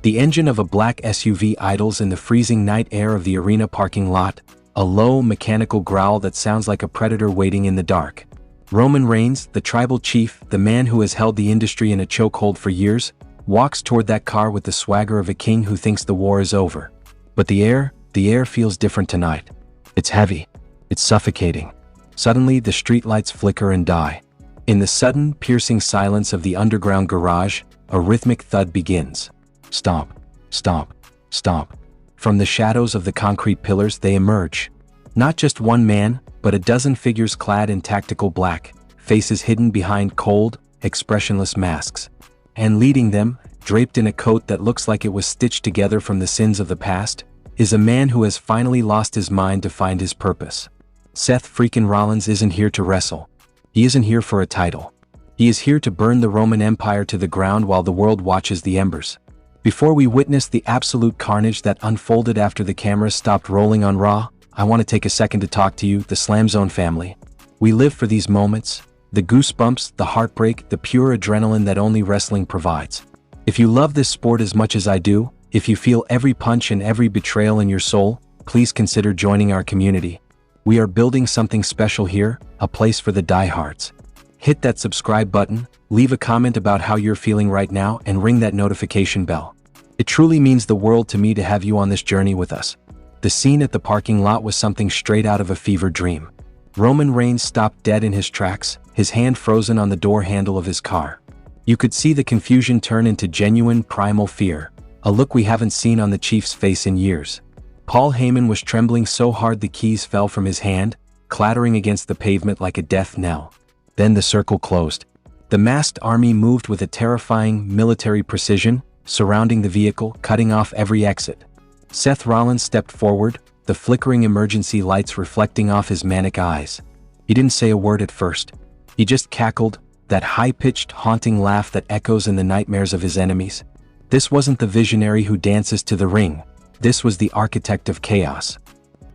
The engine of a black SUV idles in the freezing night air of the arena parking lot, a low, mechanical growl that sounds like a predator waiting in the dark. Roman Reigns, the tribal chief, the man who has held the industry in a chokehold for years, walks toward that car with the swagger of a king who thinks the war is over. But the air feels different tonight. It's heavy. It's suffocating. Suddenly, the streetlights flicker and die. In the sudden, piercing silence of the underground garage, a rhythmic thud begins. Stomp, stomp, stomp. From the shadows of the concrete pillars they emerge. Not just one man, but a dozen figures clad in tactical black, faces hidden behind cold, expressionless masks. And leading them, draped in a coat that looks like it was stitched together from the sins of the past, is a man who has finally lost his mind to find his purpose. Seth freaking Rollins isn't here to wrestle. He isn't here for a title. He is here to burn the Roman Empire to the ground while the world watches the embers. Before we witness the absolute carnage that unfolded after the cameras stopped rolling on Raw, I want to take a second to talk to you, the SLAMZONE family. We live for these moments, the goosebumps, the heartbreak, the pure adrenaline that only wrestling provides. If you love this sport as much as I do, if you feel every punch and every betrayal in your soul, please consider joining our community. We are building something special here, a place for the diehards. Hit that subscribe button, leave a comment about how you're feeling right now, and ring that notification bell. It truly means the world to me to have you on this journey with us. The scene at the parking lot was something straight out of a fever dream. Roman Reigns stopped dead in his tracks, his hand frozen on the door handle of his car. You could see the confusion turn into genuine, primal fear, a look we haven't seen on the Chief's face in years. Paul Heyman was trembling so hard the keys fell from his hand, clattering against the pavement like a death knell. Then the circle closed. The masked army moved with a terrifying, military precision, surrounding the vehicle, cutting off every exit. Seth Rollins stepped forward, the flickering emergency lights reflecting off his manic eyes. He didn't say a word at first. He just cackled, that high-pitched, haunting laugh that echoes in the nightmares of his enemies. This wasn't the visionary who dances to the ring. This was the architect of chaos.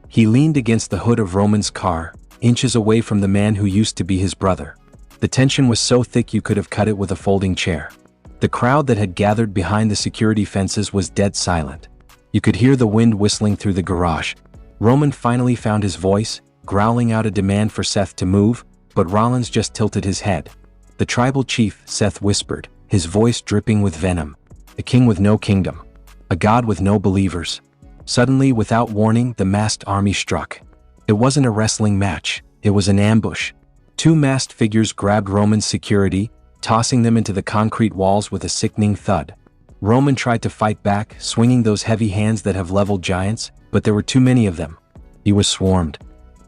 He leaned against the hood of Roman's car, inches away from the man who used to be his brother. The tension was so thick you could have cut it with a folding chair. The crowd that had gathered behind the security fences was dead silent. You could hear the wind whistling through the garage. Roman finally found his voice, growling out a demand for Seth to move, but Rollins just tilted his head. The tribal chief, Seth whispered, his voice dripping with venom. A king with no kingdom. A god with no believers. Suddenly, without warning, the masked army struck. It wasn't a wrestling match. It was an ambush. Two masked figures grabbed Roman's security, tossing them into the concrete walls with a sickening thud. Roman tried to fight back, swinging those heavy hands that have leveled giants, but there were too many of them. He was swarmed.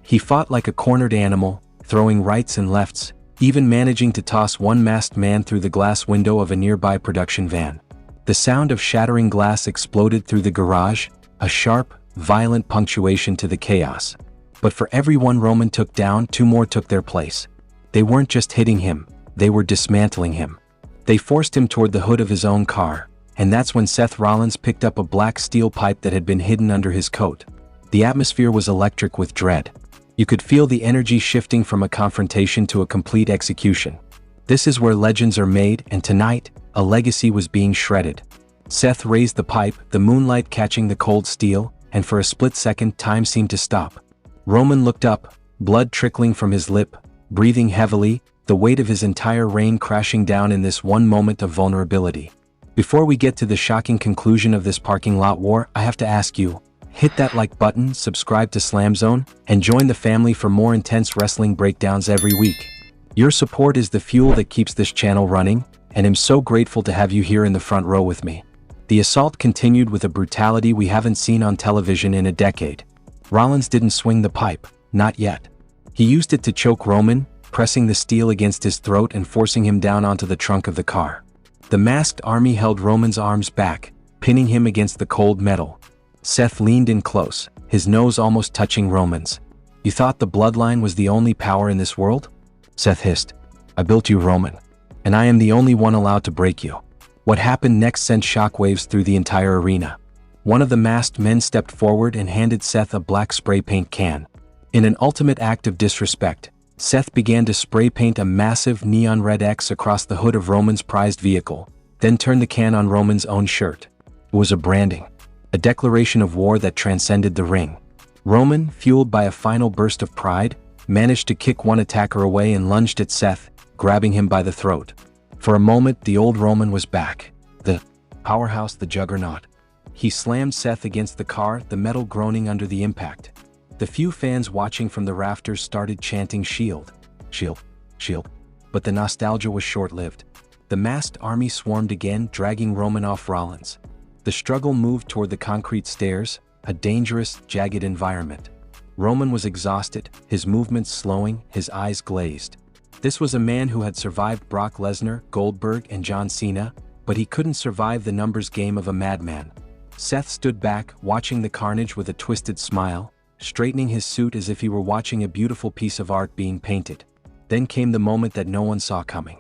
He fought like a cornered animal, throwing rights and lefts, even managing to toss one masked man through the glass window of a nearby production van. The sound of shattering glass exploded through the garage, a sharp, violent punctuation to the chaos. But for every one Roman took down, two more took their place. They weren't just hitting him, they were dismantling him. They forced him toward the hood of his own car, and that's when Seth Rollins picked up a black steel pipe that had been hidden under his coat. The atmosphere was electric with dread. You could feel the energy shifting from a confrontation to a complete execution. This is where legends are made, and tonight, a legacy was being shredded. Seth raised the pipe, the moonlight catching the cold steel, and for a split second time seemed to stop. Roman looked up, blood trickling from his lip, breathing heavily, the weight of his entire reign crashing down in this one moment of vulnerability. Before we get to the shocking conclusion of this parking lot war, I have to ask you, hit that like button, subscribe to SLAMZONE, and join the family for more intense wrestling breakdowns every week. Your support is the fuel that keeps this channel running, and I'm so grateful to have you here in the front row with me. The assault continued with a brutality we haven't seen on television in a decade. Rollins didn't swing the pipe, not yet. He used it to choke Roman, pressing the steel against his throat and forcing him down onto the trunk of the car. The masked army held Roman's arms back, pinning him against the cold metal. Seth leaned in close, his nose almost touching Roman's. "You thought the bloodline was the only power in this world?" Seth hissed. "I built you, Roman. And I am the only one allowed to break you." What happened next sent shockwaves through the entire arena. One of the masked men stepped forward and handed Seth a black spray paint can. In an ultimate act of disrespect, Seth began to spray paint a massive neon red X across the hood of Roman's prized vehicle, then turned the can on Roman's own shirt. It was a branding. A declaration of war that transcended the ring. Roman, fueled by a final burst of pride, managed to kick one attacker away and lunged at Seth, grabbing him by the throat. For a moment, the old Roman was back. The powerhouse, the juggernaut. He slammed Seth against the car, the metal groaning under the impact. The few fans watching from the rafters started chanting "Shield, shield, shield." But the nostalgia was short-lived. The masked army swarmed again, dragging Roman off Rollins. The struggle moved toward the concrete stairs, a dangerous, jagged environment. Roman was exhausted, his movements slowing, his eyes glazed. This was a man who had survived Brock Lesnar, Goldberg, and John Cena, but he couldn't survive the numbers game of a madman. Seth stood back, watching the carnage with a twisted smile, straightening his suit as if he were watching a beautiful piece of art being painted. Then came the moment that no one saw coming.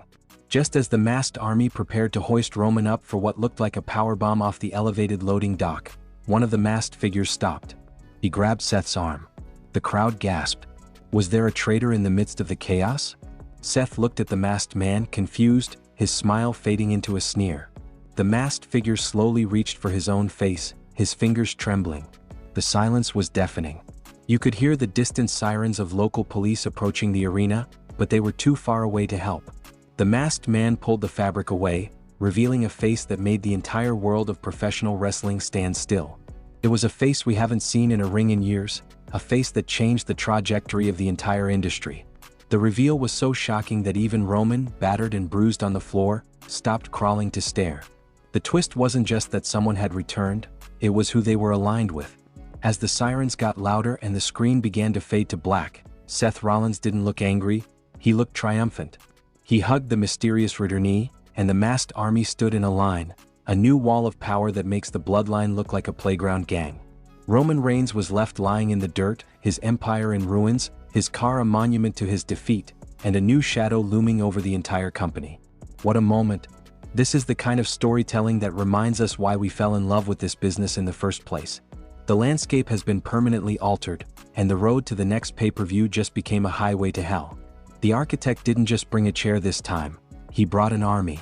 Just as the masked army prepared to hoist Roman up for what looked like a powerbomb off the elevated loading dock, one of the masked figures stopped. He grabbed Seth's arm. The crowd gasped. Was there a traitor in the midst of the chaos? Seth looked at the masked man, confused, his smile fading into a sneer. The masked figure slowly reached for his own face, his fingers trembling. The silence was deafening. You could hear the distant sirens of local police approaching the arena, but they were too far away to help. The masked man pulled the fabric away, revealing a face that made the entire world of professional wrestling stand still. It was a face we haven't seen in a ring in years, a face that changed the trajectory of the entire industry. The reveal was so shocking that even Roman, battered and bruised on the floor, stopped crawling to stare. The twist wasn't just that someone had returned, it was who they were aligned with. As the sirens got louder and the screen began to fade to black, Seth Rollins didn't look angry, he looked triumphant. He hugged the mysterious returnee, and the masked army stood in a line, a new wall of power that makes the bloodline look like a playground gang. Roman Reigns was left lying in the dirt, his empire in ruins, his car a monument to his defeat, and a new shadow looming over the entire company. What a moment. This is the kind of storytelling that reminds us why we fell in love with this business in the first place. The landscape has been permanently altered, and the road to the next pay-per-view just became a highway to hell. The architect didn't just bring a chair this time, he brought an army.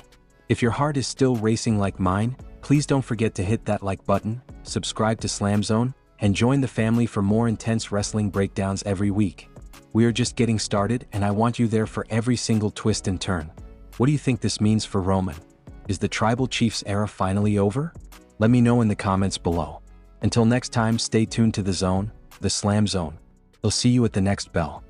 If your heart is still racing like mine, please don't forget to hit that like button, subscribe to SLAMZONE, and join the family for more intense wrestling breakdowns every week. We are just getting started, and I want you there for every single twist and turn. What do you think this means for Roman? Is the Tribal Chief's era finally over? Let me know in the comments below. Until next time, stay tuned to the Zone, the SLAMZONE. I'll see you at the next bell.